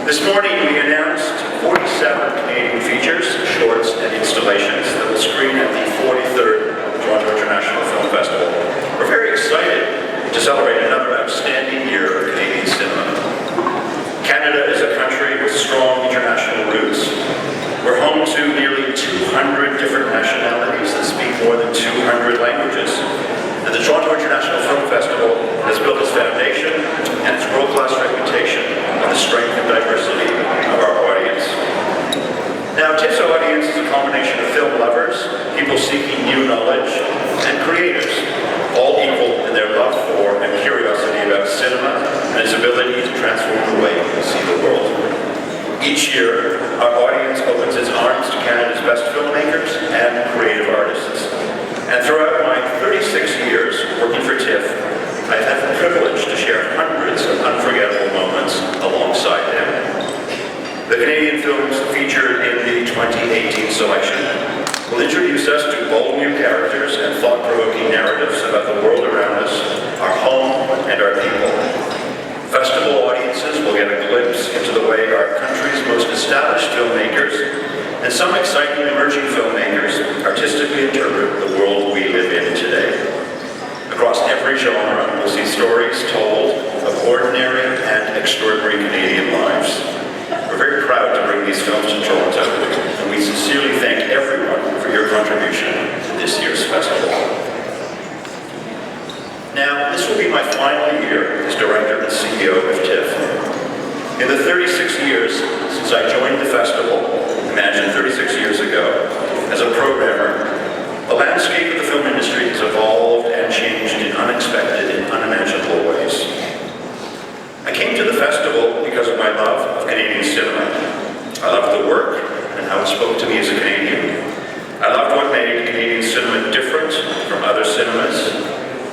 This morning we announced 47 Canadian features, shorts, and installations that will screen at the 43rd Toronto International Film Festival. We're very excited to celebrate another outstanding year of Canadian cinema. Canada is a country with strong international roots. We're home to nearly 200 different nationalities that speak more than 200 languages. And the Toronto International Film Festival has built its foundation and its world-class reputation on the strength and diversity of our audience. Now, TIFF's audience is a combination of film lovers, people seeking new knowledge, and creators, all equal in their love for and curiosity about cinema and its ability to transform the way we see the world. Each year, our audience opens its arms to Canada's best filmmakers and creative artists. And throughout my 36 years working for TIFF, I've had the privilege to share hundreds of unforgettable moments alongside them. The Canadian films featured in the 2018 selection will introduce us to bold new characters and thought-provoking narratives about the world around us, our home, and our people. and some exciting emerging filmmakers artistically interpret the world we live in today. Across every genre, we'll see stories told of ordinary and extraordinary Canadian lives. We're very proud to bring these films to Toronto, and we sincerely thank everyone for your contribution to this year's festival. Now, this will be my final year as Director and CEO of TIFF. In the 36 years since I joined the festival, imagine 36 years ago, as a programmer, the landscape of the film industry has evolved and changed in unexpected and unimaginable ways. I came to the festival because of my love of Canadian cinema. I loved the work and how it spoke to me as a Canadian. I loved what made Canadian cinema different from other cinemas.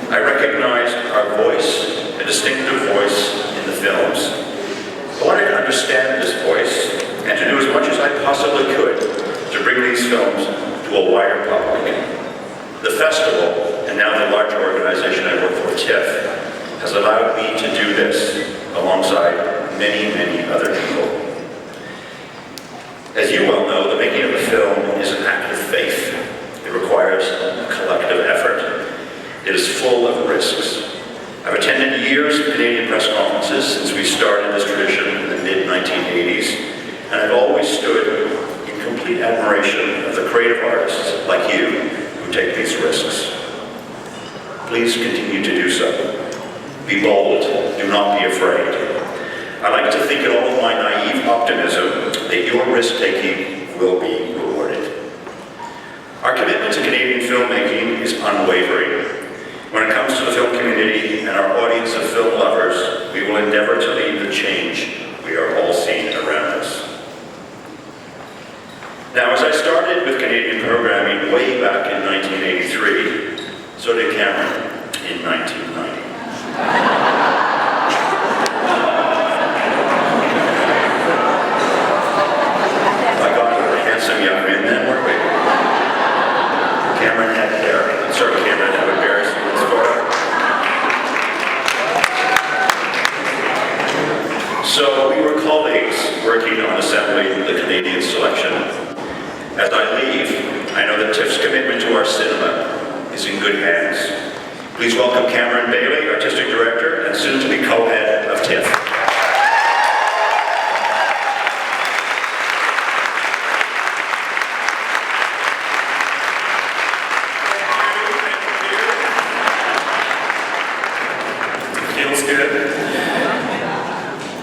I recognized our voice, a distinctive voice in the films. I wanted to understand this voice and to do as much as I possibly could to bring these films to a wider public. The festival, and now the larger organization I work for, TIFF, has allowed me to do this alongside many, many other people. As you well know, the making of a film is an act of faith. It requires a collective effort. It is full of risks. I've attended years of Canadian press conferences since we started this tradition in the mid-1980s, and I've always stood in complete admiration of the creative artists like you who take these risks. Please continue to do so. Be bold, do not be afraid. I like to think in all of my naive optimism that your risk-taking will be rewarded. Our commitment to Canadian filmmaking is unwavering. When it comes to the film community and our audience of film lovers, we will endeavor to lead the change we are all seeing around us. Now, as I started with Canadian programming way back in 1983, so did Cameron in 1990. My God, we were handsome young men then, weren't we? Cameron had hair. I'm sorry, Cameron, I would embarrass you in this photo. So we were colleagues working on assembling the Canadian selection. As I leave, I know that TIFF's commitment to our cinema is in good hands. Please welcome Cameron Bailey, Artistic Director and soon-to-be co-head of TIFF. Feels good.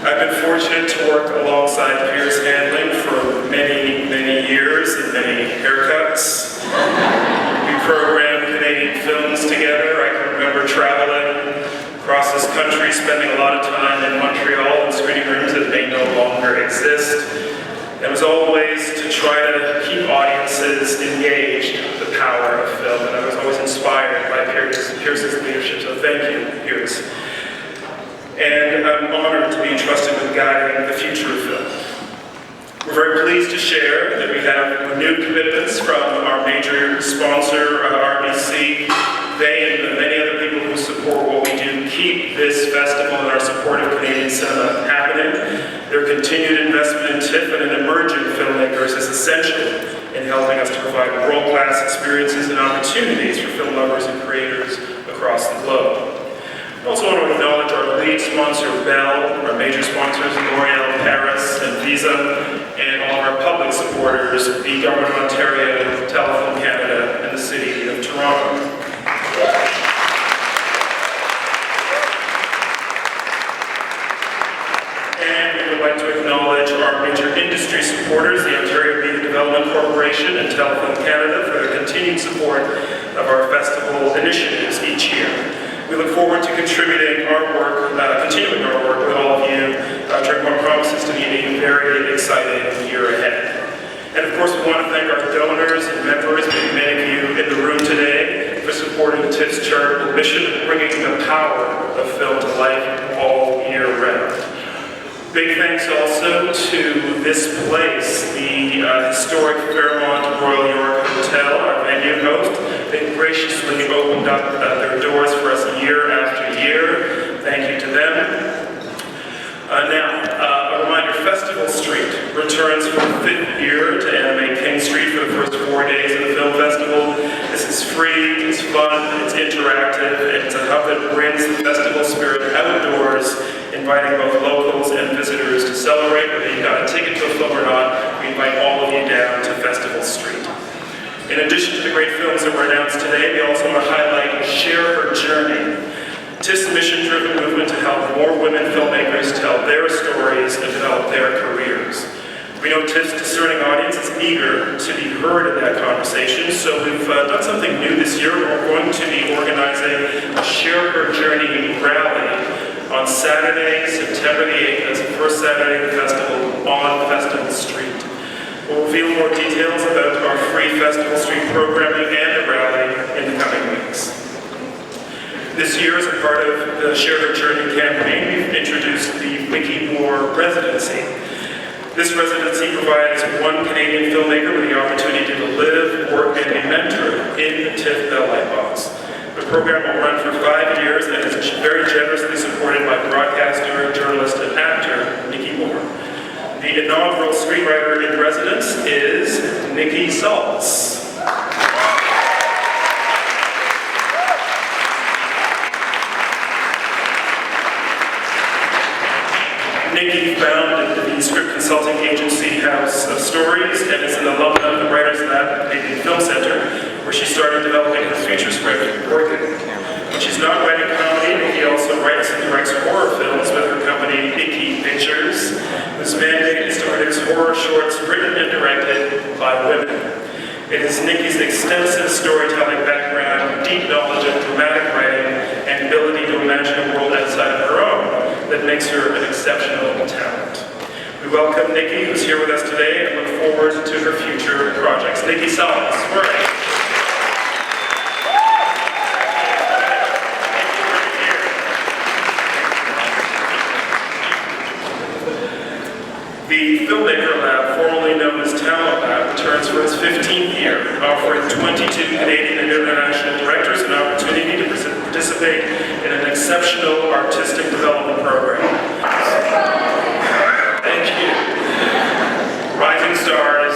I've been fortunate to work alongside Piers Handling for many, many years and many haircuts. We programmed Canadian films together. I can remember traveling across this country, spending a lot of time in Montreal in screening rooms that may no longer exist. It was always to try to keep audiences engaged with the power of film, and I was always inspired by Piers's leadership, so thank you, Piers. And I'm honored to be entrusted with guiding the future of film. We're very pleased to share that we have renewed commitments from our major sponsor, RBC. They and the many other people who support what we do keep this festival and our support of Canadian cinema happening. Their continued investment in TIFF and in emerging filmmakers is essential in helping us to provide world-class experiences and opportunities for film lovers and creators across the globe. I also want to acknowledge our lead sponsor, Bell, our major sponsors, L'Oreal Paris and Visa, and all of our public supporters, the Government of Ontario, Telefilm Canada, and the City of Toronto. And we would like to acknowledge our major industry supporters, the Ontario Media Development Corporation and Telefilm Canada, for their continued support of our festival initiatives each year. We look forward to continuing our work with all of you during what promises to be a very exciting year ahead. And of course, we want to thank our donors and members, many of you in the room today, for supporting the TIFF's charitable mission of bringing the power of film to life all year round. Big thanks also to this place, the historic Fairmont Royal York Hotel, our venue host. They graciously opened up their doors for us year after year. Thank you to them. Now, a reminder, Festival Street returns for the 5th year to animate King Street for the first 4 days of the film festival. This is free, it's fun, it's interactive, and it's a hub that brings the festival spirit outdoors, inviting both locals and visitors to celebrate. Whether you got a ticket to a film or not, we invite all of you down to Festival Street. In addition to the great films that were announced today, we also want to highlight Share Her Journey, TIFF's mission-driven movement to help more women filmmakers tell their stories and develop their careers. We know TIFF's discerning audience is eager to be heard in that conversation, so we've done something new this year. We're going to be organizing a Share Her Journey rally on Saturday, September the 8th. That's the first Saturday of the festival on Festival Street. We'll reveal more details about our free Festival Street programming and the rally in the coming weeks. This year, as a part of the Share Her Journey campaign, we've introduced the Wiki More residency. This residency provides one Canadian filmmaker with the opportunity to live, work, and be mentored in the TIFF Bell Light Box. The program will run for 5 years and is very generously supported by broadcaster, journalist, and actor Nikki Moore. The inaugural screenwriter in residence is Nikki Saltz. Nikki founded the script consulting agency House of Stories and is an alumna of the Writers Lab at the Canadian Film Centre, where she started developing her feature script, Working. When she's not writing comedy, Nikki also writes and directs horror films with her company Icky Pictures, whose mandate is to produce horror shorts written and directed by women. It is Nikki's extensive storytelling background, deep knowledge of dramatic writing, and ability to imagine a world outside of her own that makes her an exceptional talent. We welcome Nikki, who's here with us today, and look forward to her future projects. Nikki Saltz, right. The Filmmaker Lab, formerly known as Talent Lab, returns for its 15th year, offering 22 Canadian and international directors an opportunity to participate in an exceptional artistic development program. Thank you. Rising Stars,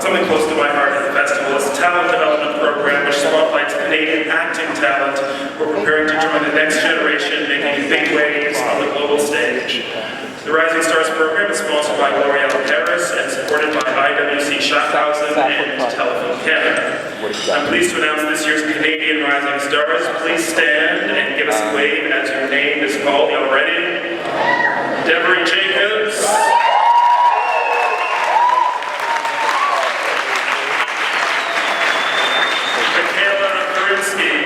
something close to my heart at the festival, is a talent development program which spotlights Canadian acting talent who are preparing to join the next generation, making big waves on the global stage. The Rising Stars program is sponsored by L'Oreal Paris and supported by IWC Schaffhausen and Telefilm Canada. I'm pleased to announce this year's Canadian Rising Stars. Please stand and give us a wave as your name is called. Y'all ready? Deborah Jacobs. Michaela Kurinsky.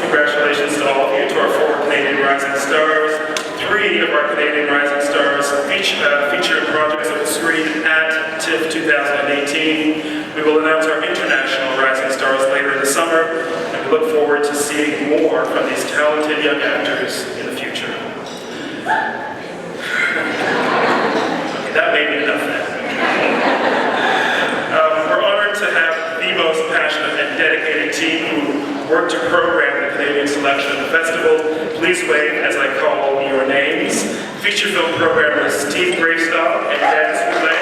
Congratulations to all of you, to our 4 Canadian Rising Stars. 3 of our Canadian Rising Stars feature projects that will screen at TIFF 2018. We will announce our international Rising Stars later in the summer, and we look forward to seeing more from these talented young actors in the future. Okay, that may be enough then. We're honored to have the most passionate and dedicated team who work to program the Canadian selection of the festival. Please wave as I call your names. Feature film programmers Steve Gravestock and Dennis Boulay.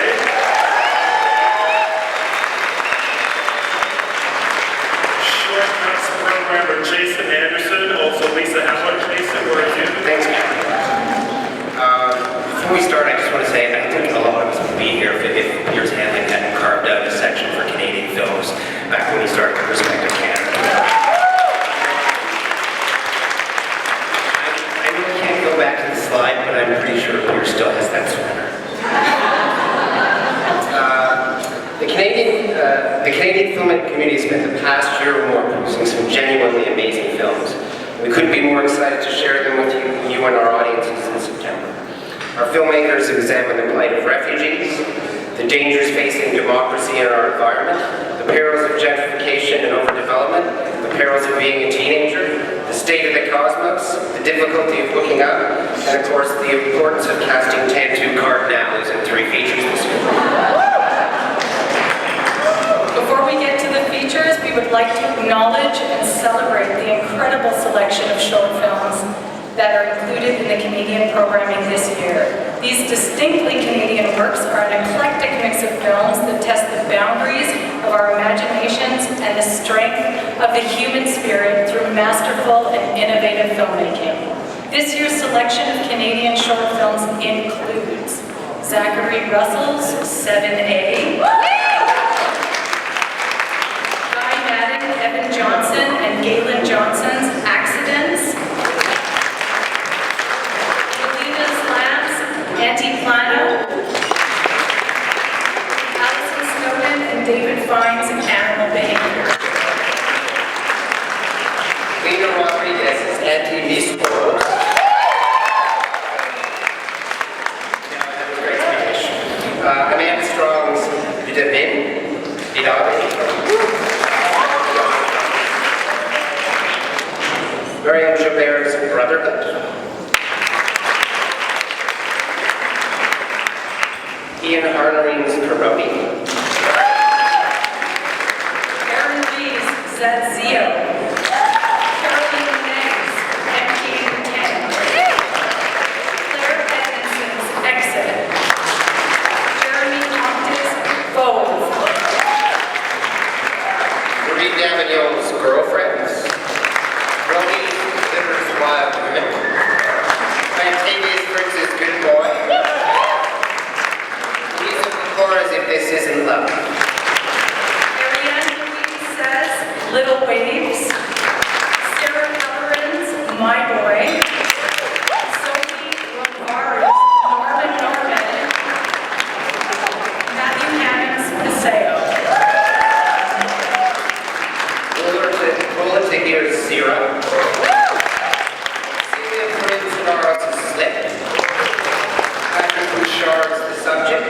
Short cuts programmer Jason Anderson, also Lisa Howard. Jason, what are you? Thanks, Kevin. Before we start, I just want to say I think a lot of us would be here if Piers Hanlon hadn't carved out a section for Canadian films back when he started Perspective Canada. Back to the slide, but I'm pretty sure Piers still has that sweater. The Canadian film community has spent the past year or more producing some genuinely amazing films. We couldn't be more excited to share them with you and our audiences in September. Our filmmakers examine the plight of refugees, the dangers facing democracy in our environment, the perils of gentrification and overdevelopment, the perils of being a teenager, the state of the cosmos, the difficulty of hooking up, and of course the importance of casting tattoo cardinals in 3 features this year. Before we get to the features, we would like to acknowledge and celebrate the incredible selection of short films that are included in the Canadian programming this year. These distinctly Canadian works are an eclectic mix of films that test the boundaries of our imaginations and the strength of the human spirit through masterful and innovative filmmaking. This year's selection of Canadian short films includes Zachary Russell's 7A, Guy Madden, Evan Johnson, and Galen Johnson's Accidents, Melina Slam's Antiplano, Alison Snowden and David Fine's Animal Behavior. Lena Rodriguez's Anti-Misquote. Amanda Strong's Vidame. Mariam Jobert's Brotherhood. Ian Harnerine's Karoti. Aaron Lee's Zadzio. Caroline Meg's MK10. Claire Edmondson's Exit. Jeremy Compton's Vogue. Marie Davignon's Girlfriends. Romy Liver's Wild Women. Fantavious Fritz's Good Boy. As if this isn't love. Ariane Louise says Little Waves. Sarah Halloran's My Boy. Sophie Romara's Norman. Matthew Hammond's Paseo. Lola Tahir's Zero. Celia Prince Barros' Slip. Patrick Bouchard's The Subject.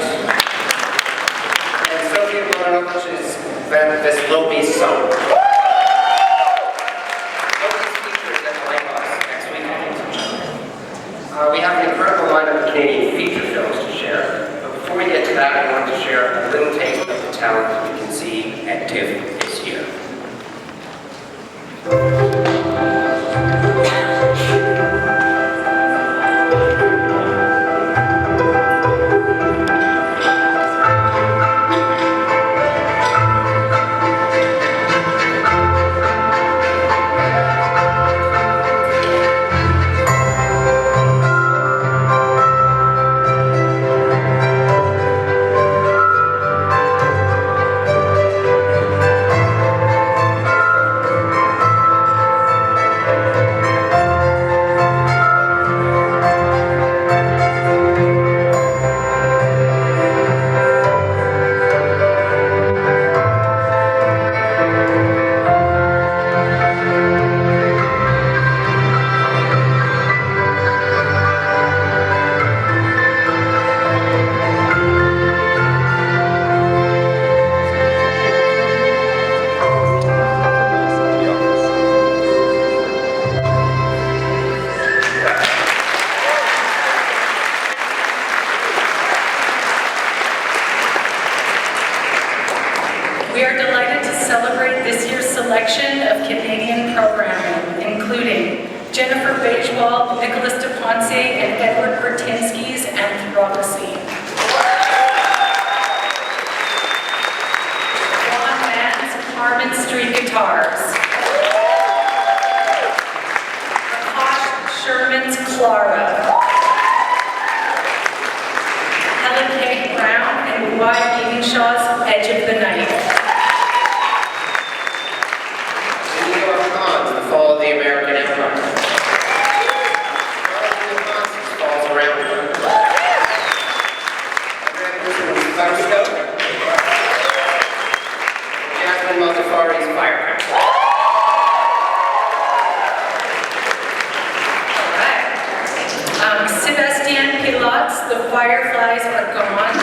Sophia Moronovich's Van Veslopi's Song. Those features at the Lighthouse next weekend. We have an incredible lineup of Canadian feature films to share, but before we get to that, I want to share a little taste of the talent that we can see at TIFF this year. We are delighted to celebrate this year's selection of Canadian programming, including Jennifer Bajwal, Nicholas de Ponce, and Edward Bertinsky's Anthropocene. Ron Mann's Harmon Street Guitars. Prakash Sherman's Clara. Helen K. Brown and Y. Evenshaw's Edge of the Night. The Fall of the American Empire. Falls around. Jasmine Mozaffari's Firecracker. All right. Sebastien Pilot's The Fireflies Are Gone.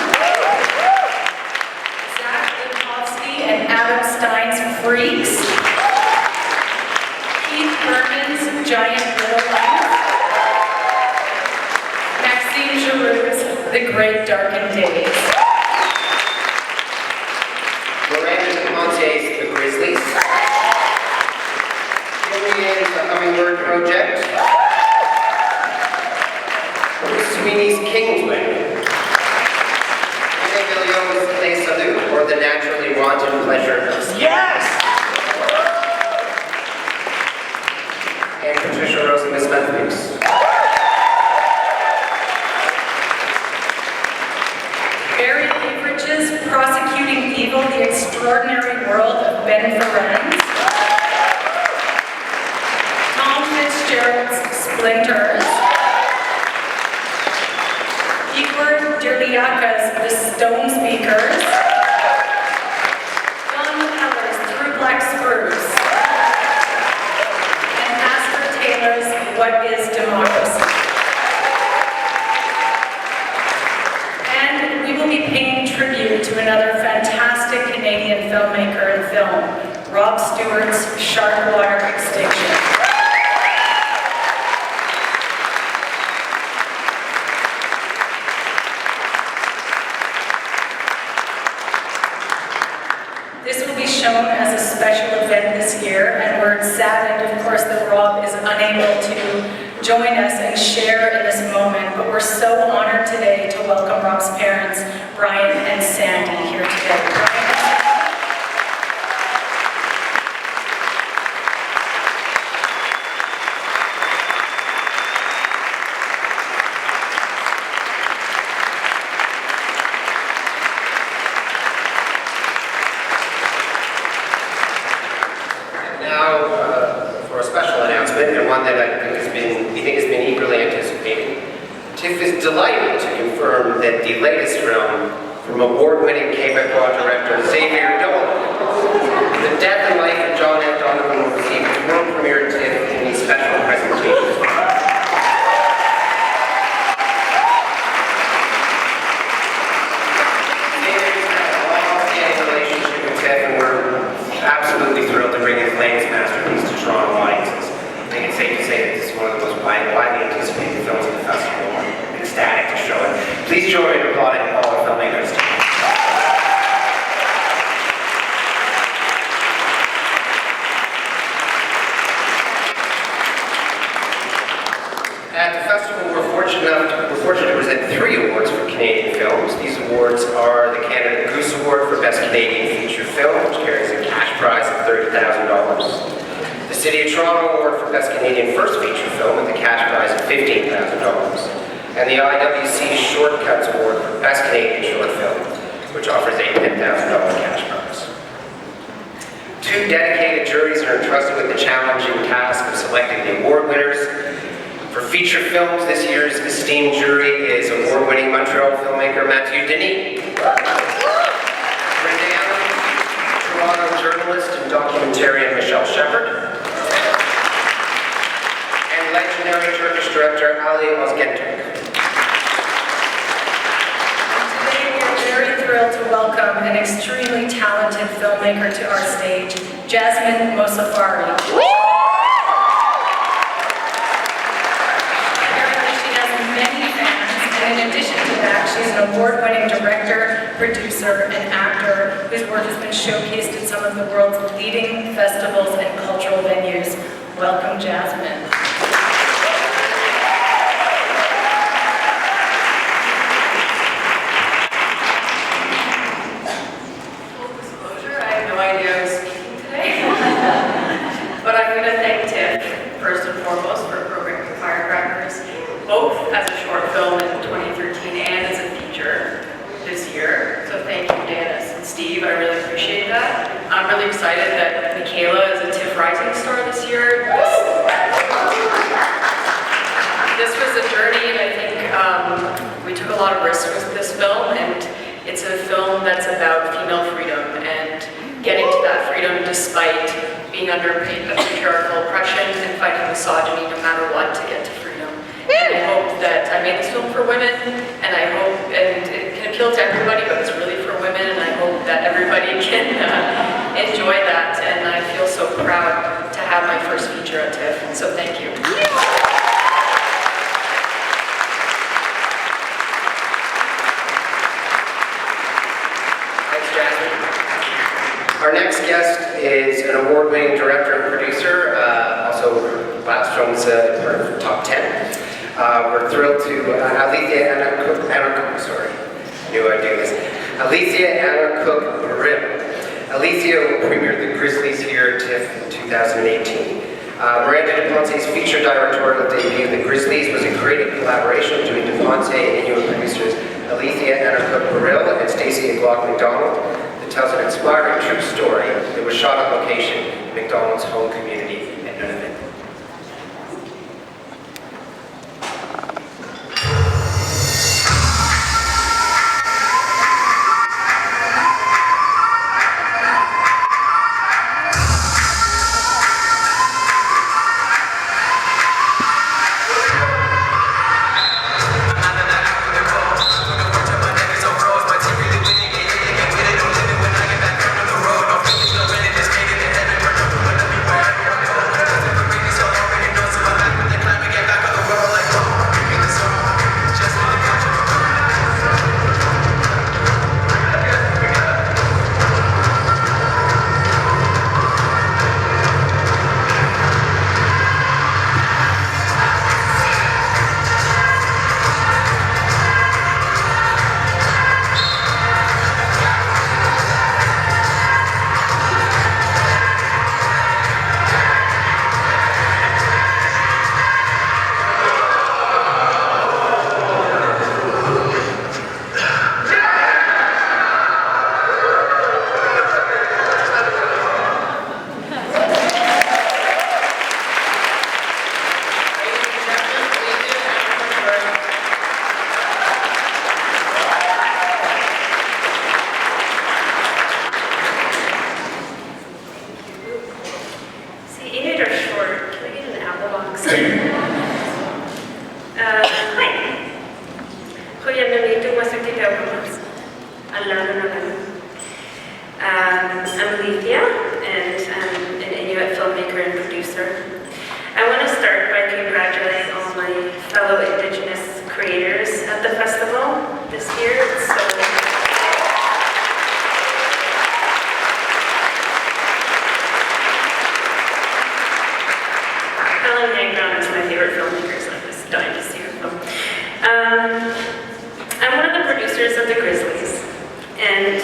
Zach Lipovsky and Adam Stein's Freaks. Keith Berman's Giant Little Lights. Maxime Giroux's The Great Darkened Days. Miranda DeMonte's The Grizzlies. Julian's The Hummingbird Project. Bruce Sweeney's Kingsman. Renee Villion's Les Salutes, or The Naturally Wanted Pleasure. Yes! And Patricia Rosenbus-Smith's. Barry Averidge's Prosecuting Evil, The Extraordinary World of Ben Ferencz. Tom Fitzgerald's Splinters. Igor Dirliaka's The Stone Speakers. Don Heller's Through Black Spruce. And Asper Taylor's What is Democracy? And we will be paying tribute to another fantastic Canadian filmmaker and film, Rob Stewart's Sharkwater Extinction. This will be shown as a special event this year, and we're saddened, of course, that Rob is unable to join us and share in this moment, but we're so honored today to welcome Rob's parents, Brian and Sandy, here today. Brian and Sandy. For a special announcement, and one that we think has been eagerly anticipated. TIFF is delighted to confirm that the latest film from award-winning Quebecois director Xavier Dolan, The Death and Life of John F. Donovan, will receive its world premiere at TIFF in these special presentations. Xavier's had a long-standing relationship with TIFF, and we're absolutely thrilled to bring his latest masterpiece to Toronto audiences. I think it's safe to say that this is one of the most widely anticipated films at the festival. I'm ecstatic to show it. Please join me in applauding all our filmmakers. At the festival, we're fortunate to present 3 awards for Canadian films. These awards are the Canada Goose Award for Best Canadian Feature Film, which carries a cash prize of $30,000. The City of Toronto Award for Best Canadian First Feature Film with a cash prize of $15,000. And the IWC Shortcuts Award for Best Canadian Short Film, which offers a $10,000 cash prize. 2 dedicated juries are entrusted with the challenging task of selecting the award winners. For feature films, this year's esteemed jury is award-winning Montreal filmmaker Mathieu Denis. Brenda Allen, Toronto journalist and documentarian Michelle Shepard. And legendary Turkish director Ali Ozgentuk. Today we are very thrilled to welcome an extremely talented filmmaker to our stage, Jasmine Mosafari. In addition to that, she's an award-winning director, producer, and actor whose work has been showcased at some of the world's leading festivals and cultural venues. Welcome, Jasmine. Full disclosure, I have no idea I was speaking today. But I'm going to thank TIFF, first and foremost, for programming Firecrackers, both as a short film in 2013 and as a feature this year. So thank you, Dennis and Steve. I really appreciate that. I'm really excited that Michaela is a TIFF Rising Star this year. This was a journey, and I think we took a lot of risks with this film, and it's a film that's about female freedom and getting to that freedom despite being under patriarchal oppression and fighting misogyny no matter what to get to freedom. And I hope that I made this film for women, and I hope, and it can appeal to everybody, but it's really for women, and I hope that everybody can enjoy that. And I feel so proud to have my first feature at TIFF. So thank you. Thanks, Jasmine. Our next guest is an award-winning director and producer, also last film's part of the top 10. We're thrilled to Alethea Anna Cook Baril. Alethea will premiere The Grizzlies here at TIFF in 2018. Miranda DePonce's feature directorial debut, The Grizzlies, was a creative collaboration between DePonce and Inuit producers Alethea Anna Cook Baril and Stacey McDonald that tells an inspiring true story that was shot on location in McDonald's home community at Nunavut. I'm Alethea, and I'm an Inuit filmmaker and producer. I want to start by congratulating all my fellow Indigenous creators at the festival this year. Helen Hagron is my favorite filmmaker, so I'm just dying to see her film. I'm one of the producers of The Grizzlies, and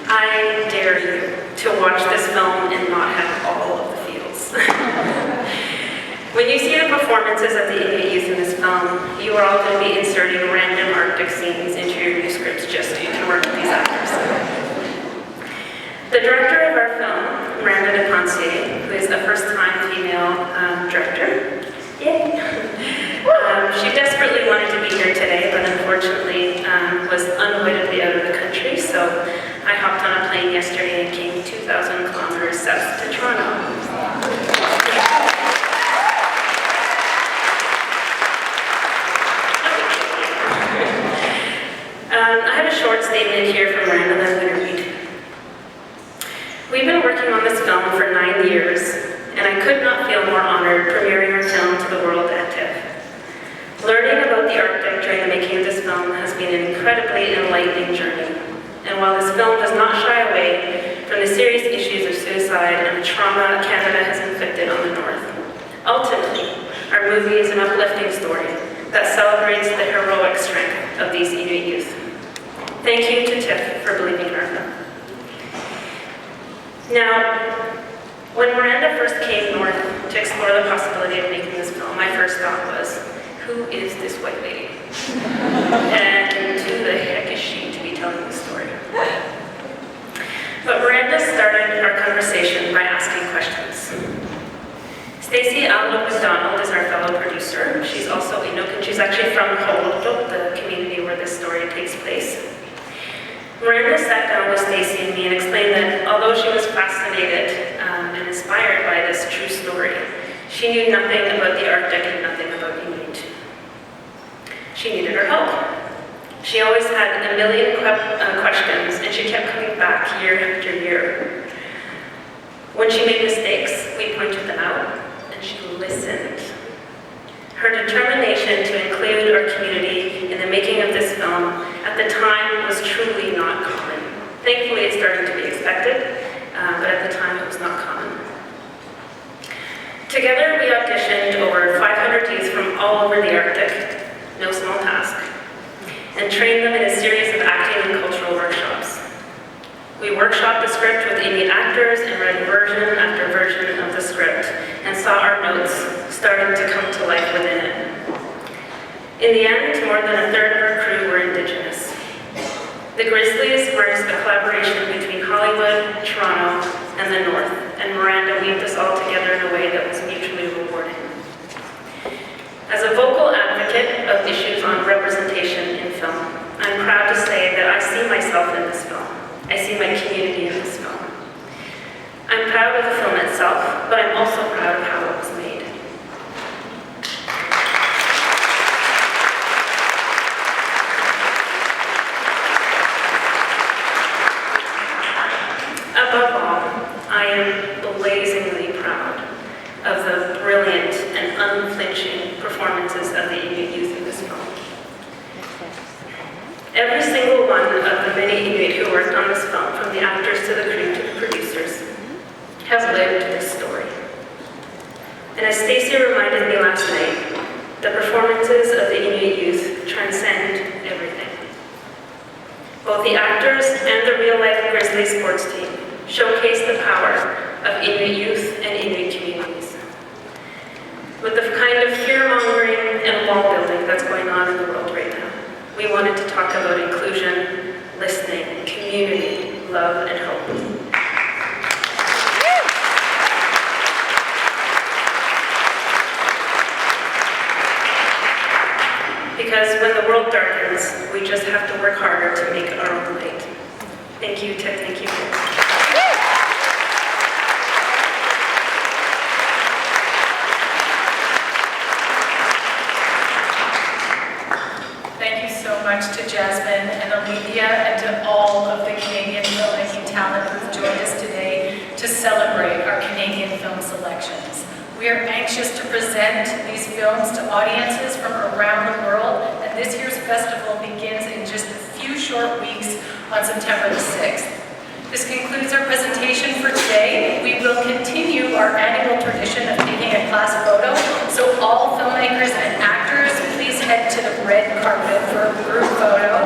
I dare you to watch this film and not have all of the feels. When you see the performances of the Inuit youth in this film, you are all going to be inserting random Arctic scenes into your new scripts just so you can work with these actors. The director of our film, Miranda DePonce, who is a first-time female director, she desperately wanted to be here today, but unfortunately was unavoidably out of the country, so I hopped on a plane yesterday and came 2,000 kilometers south to Toronto. I have a short statement here from Miranda that I'm going to read. We've been working on this film for 9 years, and I could not feel more honored premiering our film to the world at TIFF. Learning about the Arctic during the making of this film has been an incredibly enlightening journey. And while this film does not shy away from the serious issues of suicide and the trauma Canada has inflicted on the North, ultimately, our movie is an uplifting story that celebrates the heroic strength of these Inuit youth. Thank you to TIFF for believing in our film. Now, when Miranda first came north to explore the possibility of making this film, my first thought was, who is this white lady? And who the heck is she to be telling this story? But Miranda started our conversation by asking questions. Stacey McDonald is our fellow producer. She's also Inuk, and she's actually from Ho'olot, the community where this story takes place. Miranda sat down with Stacey and me and explained that although she was fascinated and inspired by this true story, she knew nothing about the Arctic and nothing about Inuit. She needed our help. She always had a million questions, and she kept coming back year after year. When she made mistakes, we pointed them out, and she listened. Her determination to include our community in the making of this film at the time was truly not common. Thankfully, it's starting to be expected, but at the time it was not common. Together, we auditioned over 500 youth from all over the Arctic, no small task, and trained them in a series of acting and cultural workshops. We workshopped the script with Inuit actors and read version after version of the script and saw our notes starting to come to life within it. In the end, more than a third of our crew were Indigenous. The Grizzlies marks a collaboration between Hollywood, Toronto, and the North, and Miranda weaved us all together in a way that was mutually rewarding. As a vocal advocate of issues on representation in film, I'm proud to say that I see myself in this film. I see my community in this film. I'm proud of the film itself, but I'm also proud of how it was made. Above all, I am blazingly proud of the brilliant and unflinching performances of the Inuit youth in this film. Every single one of the many Inuit who worked on this film, from the actors to the crew to the producers, have lived this story. And as Stacey reminded me last night, the performances of the Inuit youth transcend everything. Both the actors and the real-life Grizzly sports team showcase the power of Inuit youth and Inuit communities. With the kind of fear-mongering and wall-building that's going on in the world right now, we wanted to talk about inclusion, listening, community, love, and hope. Because when the world darkens, we just have to work harder to make our own light. Thank you, TIFF. Thank you. Thank you so much to Jasmine and Olivia and to all of the Canadian filmmaking talent who've joined us today to celebrate our Canadian film selections. We are anxious to present these films to audiences from around the world, and this year's festival begins in just a few short weeks on September the 6th. This concludes our presentation for today. We will continue our annual tradition of taking a class photo, so all filmmakers and actors, please head to the red carpet for a group photo.